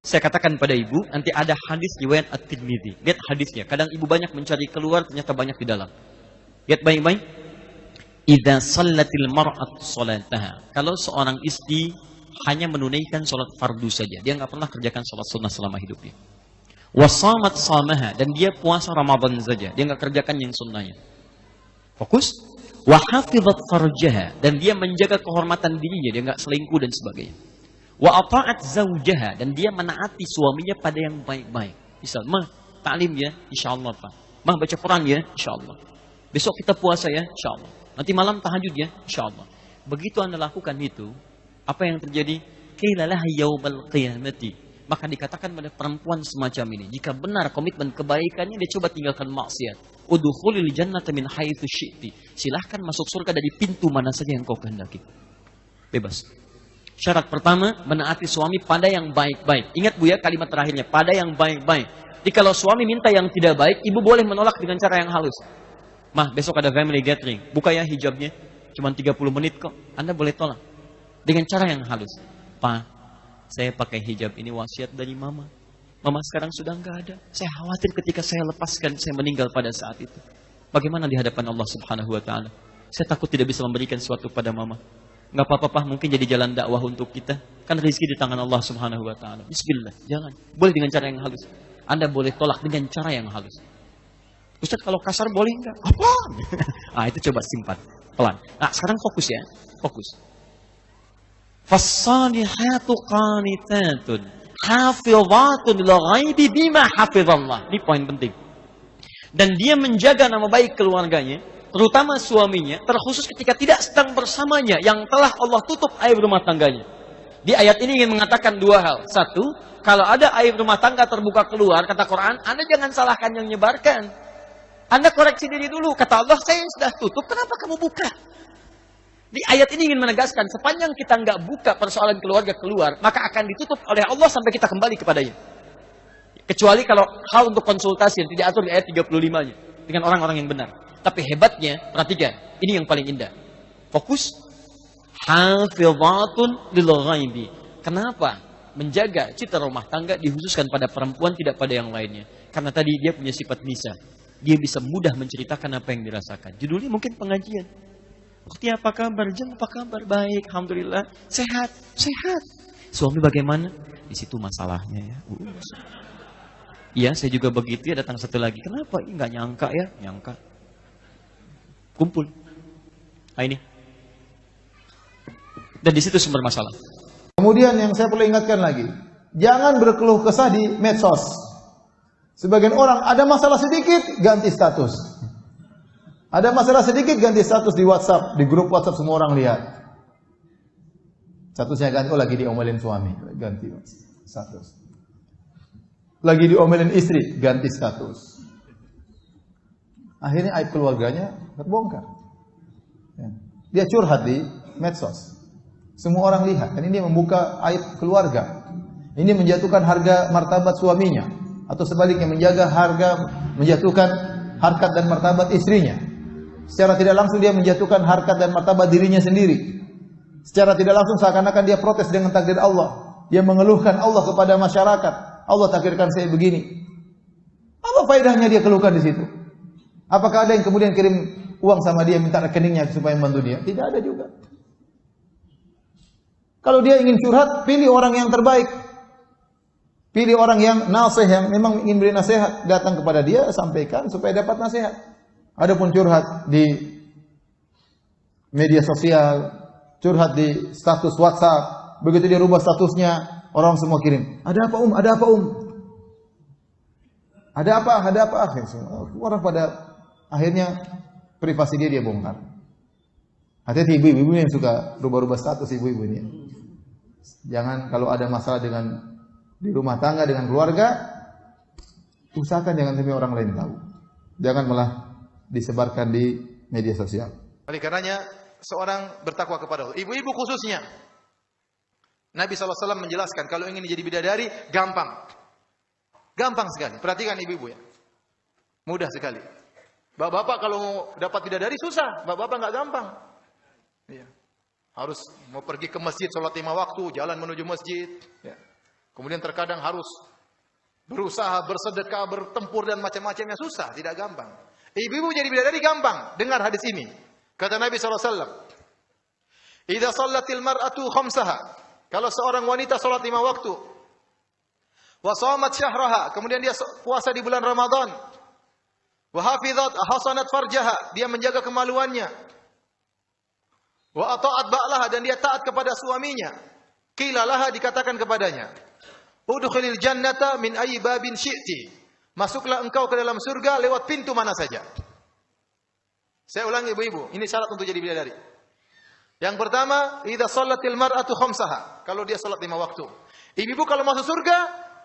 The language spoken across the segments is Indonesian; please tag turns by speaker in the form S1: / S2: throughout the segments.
S1: Saya katakan pada ibu, nanti ada hadis riwayat At-Tirmidzi. Lihat hadisnya. Kadang ibu banyak mencari keluar, ternyata banyak di dalam. Lihat baik-baik. Idza shallatil mar'atu sholataha. Kalau seorang istri hanya menunaikan sholat fardu saja, dia nggak pernah kerjakan sholat sunnah selama hidupnya. Wasamat samaha, dan dia puasa Ramadan saja, dia nggak kerjakan yang sunnahnya. Fokus. Wahafizat farjaha, dan dia menjaga kehormatan dirinya, dia nggak selingkuh dan sebagainya. Wa ata'at zaujaha, dan dia menaati suaminya pada yang baik-baik. Misal, mah, ta'lim ya, insyaallah Pak. Mah, baca Quran ya, insyaallah. Besok kita puasa ya, insyaallah. Nanti malam tahajud ya, insyaallah. Begitu Anda lakukan itu, apa yang terjadi? Qilalah yaumal qiyamati. Maka dikatakan pada perempuan semacam ini, jika benar komitmen kebaikannya, dia coba tinggalkan maksiat. Udkhulil jannata min haitsu syi'ti. Silahkan masuk surga dari pintu mana saja yang kau kehendaki. Bebas. Syarat pertama, menaati suami pada yang baik-baik. Ingat Bu ya, kalimat terakhirnya, pada yang baik-baik. Jadi kalau suami minta yang tidak baik, ibu boleh menolak dengan cara yang halus. Mah, besok ada family gathering. Buka ya hijabnya. Cuma 30 menit kok. Anda boleh tolak. Dengan cara yang halus. Pak, saya pakai hijab ini wasiat dari mama. Mama sekarang sudah nggak ada. Saya khawatir ketika saya lepaskan, saya meninggal pada saat itu. Bagaimana di hadapan Allah Subhanahu wa Ta'ala? Saya takut tidak bisa memberikan sesuatu pada mama. Nggak apa-apa, Pak, mungkin jadi jalan dakwah untuk kita. Kan rezeki di tangan Allah Subhanahu wa Ta'ala. Bismillah, jangan. Boleh dengan cara yang halus. Anda boleh tolak dengan cara yang halus. Ustaz, kalau kasar boleh nggak? Apa? Itu coba simpan pelan. Nah, sekarang fokus ya, fokus. Fassalihatu qanitatun hafizatun lil ghaibi bima hafizallah. Ini poin penting. Dan dia menjaga nama baik keluarganya, terutama suaminya, terkhusus ketika tidak sedang bersamanya, yang telah Allah tutup aib rumah tangganya. Di ayat ini ingin mengatakan dua hal. Satu, kalau ada aib rumah tangga terbuka keluar, kata Quran, Anda jangan salahkan yang menyebarkan. Anda koreksi diri dulu. Kata Allah, saya sudah tutup, kenapa kamu buka? Di ayat ini ingin menegaskan, sepanjang kita nggak buka persoalan keluarga keluar, maka akan ditutup oleh Allah sampai kita kembali kepadanya. Kecuali kalau hal untuk konsultasi yang tidak atur di ayat 35-nya. Dengan orang-orang yang benar. Tapi hebatnya, perhatikan, ini yang paling indah. Fokus. Hafizatun lil ghaibi. Kenapa? Menjaga citra rumah tangga dikhususkan pada perempuan, tidak pada yang lainnya. Karena tadi dia punya sifat nisa. Dia bisa mudah menceritakan apa yang dirasakan. Judulnya mungkin pengajian. Ukti, apa kabar? Jeng, apa kabar? Baik, alhamdulillah. Sehat, sehat. Suami bagaimana? Di situ masalahnya ya. Iya, saya juga begitu ya. Datang satu lagi. Kenapa? Nggak nyangka ya? Nyangka. Kumpul. Nah ini. Dan di situ sumber masalah.
S2: Kemudian yang saya perlu ingatkan lagi, jangan berkeluh kesah di medsos. Sebagian orang ada masalah sedikit ganti status. Ada masalah sedikit ganti status di WhatsApp, di grup WhatsApp semua orang lihat. Statusnya ganti, lagi diomelin suami, ganti status. Lagi diomelin istri, ganti status. Akhirnya aib keluarganya terbongkar. Dia curhat di medsos. Semua orang lihat, dan ini membuka aib keluarga. Ini menjatuhkan harga martabat suaminya, atau sebaliknya menjatuhkan harkat dan martabat istrinya. Secara tidak langsung dia menjatuhkan harkat dan martabat dirinya sendiri. Secara tidak langsung seakan-akan dia protes dengan takdir Allah. Dia mengeluhkan Allah kepada masyarakat. Allah takdirkan saya begini. Apa faedahnya dia keluhkan di situ? Apakah ada yang kemudian kirim uang sama dia, minta rekeningnya supaya membantu dia? Tidak ada juga. Kalau dia ingin curhat, pilih orang yang terbaik. Pilih orang yang nasih, yang memang ingin beri nasihat. Datang kepada dia, sampaikan supaya dapat nasihat. Adapun curhat di media sosial, curhat di status WhatsApp, begitu dia rubah statusnya, orang semua kirim. Ada apa Ada apa Ada apa? Ada apa? Orang pada akhirnya privasi dia bongkar. Hati-hati ibu-ibu yang suka rubah-rubah status, ibu-ibu ini. Jangan kalau ada masalah dengan di rumah tangga dengan keluarga, usahakan jangan sampai orang lain tahu. Jangan malah disebarkan di media sosial.
S3: Oleh karenanya seorang bertakwa kepada Allah. Ibu-ibu khususnya. Nabi SAW menjelaskan kalau ingin menjadi bidadari gampang. Gampang sekali. Perhatikan ibu-ibu ya. Mudah sekali. Bapak-bapak kalau mau dapat bidadari susah. Bapak-bapak nggak gampang. Iya. Harus mau pergi ke masjid sholat 5 waktu, jalan menuju masjid. Ya. Kemudian terkadang harus berusaha, bersedekah, bertempur dan macam-macamnya, susah, tidak gampang. Ibu-ibu jadi bidadari gampang. Dengar hadis ini. Kata Nabi SAW, "Idza shallatil mar'atu khamsaha." Kalau seorang wanita salat 5 waktu. Wa shamat syahraha, kemudian dia puasa di bulan Ramadan. Wa hafizat hasanat farjaha, dia menjaga kemaluannya. Wa ata'at ba'laha, dan dia taat kepada suaminya. Qila laha, dikatakan kepadanya, "Udkhilil jannata min ayyi babin syi'ti." Masuklah engkau ke dalam surga lewat pintu mana saja. Saya ulangi ibu-ibu, ini syarat untuk jadi bidadari. Yang pertama, idza shallatil mar'atu khamsaha, kalau dia salat 5 waktu. Ibu-ibu kalau masuk surga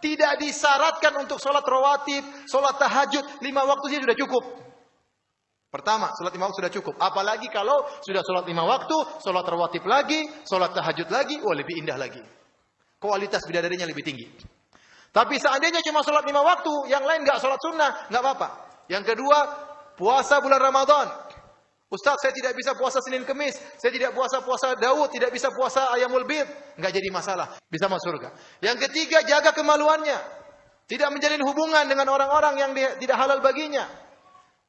S3: tidak disyaratkan untuk salat rawatib, salat tahajud, 5 waktu saja sudah cukup. Pertama, salat 5 waktu sudah cukup. Apalagi kalau sudah salat 5 waktu, salat rawatib lagi, salat tahajud lagi, wah lebih indah lagi. Kualitas bidadarinya lebih tinggi. Tapi seandainya cuma salat 5 waktu, yang lain enggak salat sunnah, enggak apa-apa. Yang kedua, puasa bulan Ramadan. Ustaz, saya tidak bisa puasa Senin Kemis, saya tidak puasa Daud, tidak bisa puasa Ayamul Bid, enggak jadi masalah, bisa masuk surga. Yang ketiga, jaga kemaluannya. Tidak menjalin hubungan dengan orang-orang yang tidak halal baginya.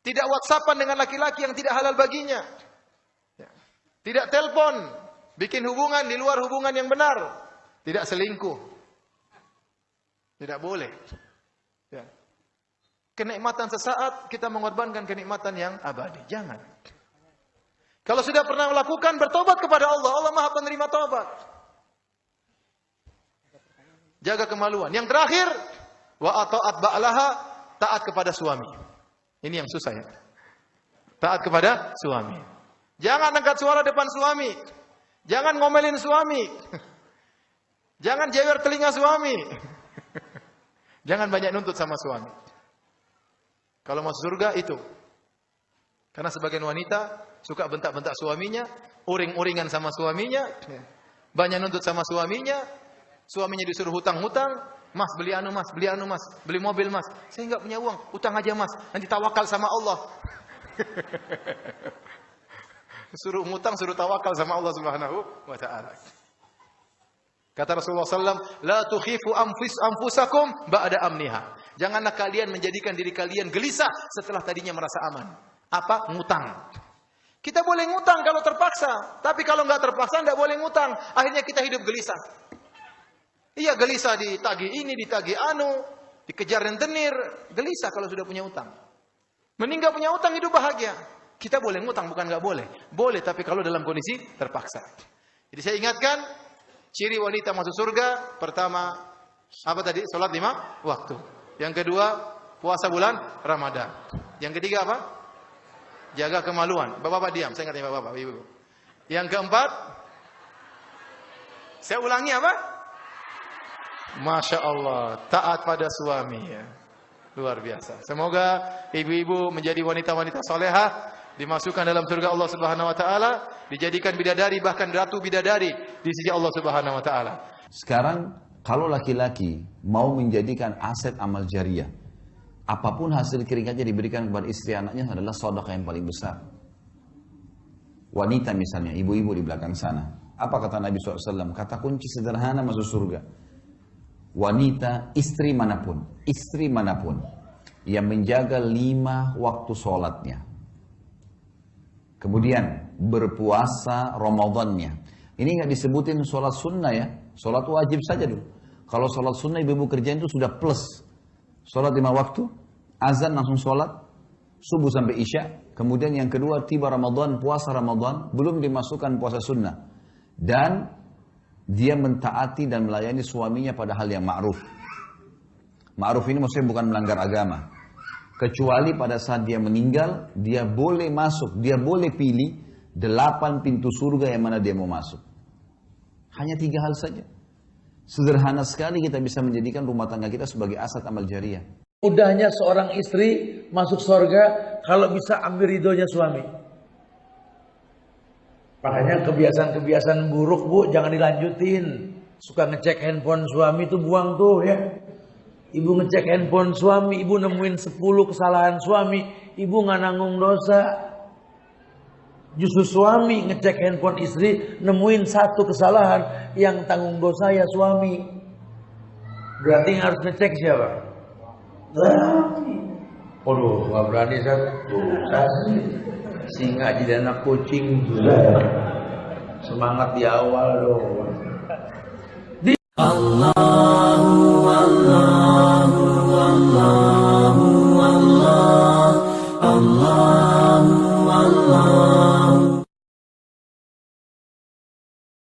S3: Tidak WhatsAppan dengan laki-laki yang tidak halal baginya. Tidak telepon, bikin hubungan di luar hubungan yang benar. Tidak selingkuh. Tidak boleh. Ya. Kenikmatan sesaat, kita mengorbankan kenikmatan yang abadi. Jangan. Kalau sudah pernah melakukan, bertobat kepada Allah. Allah Maha Penerima taubat. Jaga kemaluan. Yang terakhir, wa ata'at ba'laha, taat kepada suami. Ini yang susah ya. Taat kepada suami. Jangan angkat suara depan suami. Jangan ngomelin suami. Jangan jewer telinga suami. Jangan banyak nuntut sama suami. Kalau masuk surga itu. Karena sebagian wanita suka bentak-bentak suaminya, uring-uringan sama suaminya, banyak nuntut sama suaminya, suaminya disuruh hutang-hutang, "Mas, beli anu mas, beli mobil mas." "Saya enggak punya uang, utang aja mas, nanti tawakal sama Allah." Suruh ngutang, suruh tawakal sama Allah Subhanahu wa ta'ala. Kata Rasulullah SAW, "La tukhifu anfusakum ba'da amniha." Janganlah kalian menjadikan diri kalian gelisah setelah tadinya merasa aman. Apa? Ngutang. Kita boleh ngutang kalau terpaksa, tapi kalau enggak terpaksa enggak boleh ngutang. Akhirnya kita hidup gelisah. Iya, gelisah ditagih ini, ditagih anu, dikejar rentenir, gelisah kalau sudah punya utang. Mending enggak punya utang, hidup bahagia. Kita boleh ngutang, bukan enggak boleh. Boleh, tapi kalau dalam kondisi terpaksa. Jadi saya ingatkan, ciri wanita masuk surga, pertama, apa tadi? Salat 5 waktu. Yang kedua, puasa bulan Ramadan. Yang ketiga apa? Jaga kemaluan. Bapak-bapak diam, saya ingatkan bapak-bapak, ibu. Yang keempat, saya ulangi apa? Masya Allah, taat pada suami ya. Luar biasa. Semoga ibu-ibu menjadi wanita-wanita solehah, dimasukkan dalam surga Allah Subhanahu wa taala, dijadikan bidadari, bahkan ratu bidadari di sisi Allah Subhanahu wa taala.
S4: Sekarang kalau laki-laki mau menjadikan aset amal jariah, apapun hasil keringatnya diberikan kepada istri anaknya adalah sedekah yang paling besar. Wanita misalnya, ibu-ibu di belakang sana, apa kata Nabi SAW? Kata kunci sederhana masuk surga. Wanita, istri manapun yang menjaga 5 waktu sholatnya, kemudian berpuasa Ramadannya. Ini nggak disebutin sholat sunnah ya, sholat wajib saja dulu. Kalau sholat sunnah ibu-ibu kerjain itu sudah plus. Sholat 5 waktu, azan langsung sholat, subuh sampai isya. Kemudian yang kedua tiba Ramadan, puasa Ramadan, belum dimasukkan puasa sunnah. Dan dia mentaati dan melayani suaminya pada hal yang ma'ruf. Ma'ruf ini maksudnya bukan melanggar agama. Kecuali pada saat dia meninggal, dia boleh masuk, dia boleh pilih 8 pintu surga yang mana dia mau masuk. Hanya 3 hal saja. Sederhana sekali kita bisa menjadikan rumah tangga kita sebagai aset amal jariah.
S5: Mudahnya seorang istri masuk surga kalau bisa ambil ridhonya suami. Makanya kebiasaan-kebiasaan buruk bu jangan dilanjutin. Suka ngecek handphone suami itu buang tuh ya. Ibu ngecek handphone suami, ibu nemuin 10 kesalahan suami, ibu nggak nanggung dosa. Justru suami ngecek handphone istri, nemuin 1 kesalahan, yang tanggung dosa ya suami. Berarti yang harus ngecek siapa? Waduh, nggak berani saya singa jadi anak kucing. Semangat di awal dong.